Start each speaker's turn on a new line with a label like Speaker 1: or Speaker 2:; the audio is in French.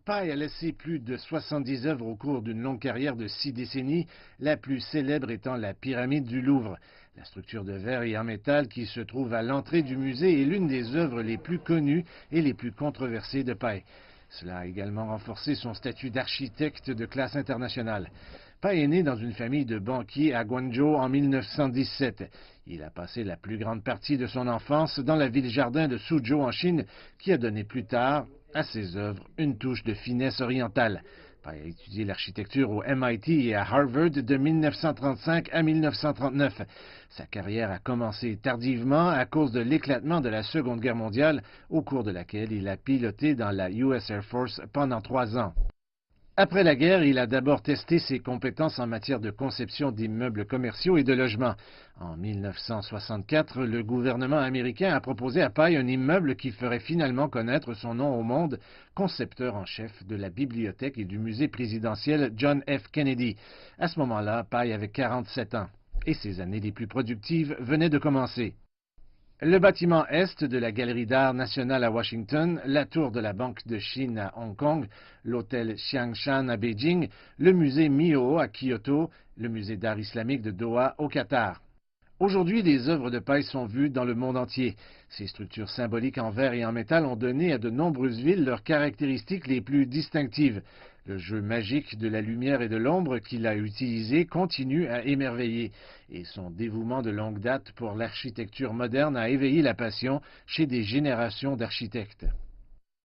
Speaker 1: Pai a laissé plus de 70 œuvres au cours d'une longue carrière de 6 décennies, la plus célèbre étant la pyramide du Louvre. La structure de verre et en métal qui se trouve à l'entrée du musée est l'une des œuvres les plus connues et les plus controversées de Pai. Cela a également renforcé son statut d'architecte de classe internationale. Pai est né dans une famille de banquiers à Guangzhou en 1917. Il a passé la plus grande partie de son enfance dans la ville-jardin de Suzhou en Chine, qui a donné plus tard à ses œuvres une touche de finesse orientale. Pai a étudié l'architecture au MIT et à Harvard de 1935 à 1939. Sa carrière a commencé tardivement à cause de l'éclatement de la Seconde Guerre mondiale, au cours de laquelle il a piloté dans la US Air Force pendant 3 ans. Après la guerre, il a d'abord testé ses compétences en matière de conception d'immeubles commerciaux et de logements. En 1964, le gouvernement américain a proposé à Pai un immeuble qui ferait finalement connaître son nom au monde, concepteur en chef de la bibliothèque et du musée présidentiel John F. Kennedy. À ce moment-là, Pai avait 47 ans et ses années les plus productives venaient de commencer. Le bâtiment Est de la Galerie d'art nationale à Washington, la tour de la Banque de Chine à Hong Kong, l'hôtel Xiangshan à Beijing, le musée Miho à Kyoto, le musée d'art islamique de Doha au Qatar. Aujourd'hui, les œuvres de Pai sont vues dans le monde entier. Ces structures symboliques en verre et en métal ont donné à de nombreuses villes leurs caractéristiques les plus distinctives. Le jeu magique de la lumière et de l'ombre qu'il a utilisé continue à émerveiller, et son dévouement de longue date pour l'architecture moderne a éveillé la passion chez des générations d'architectes.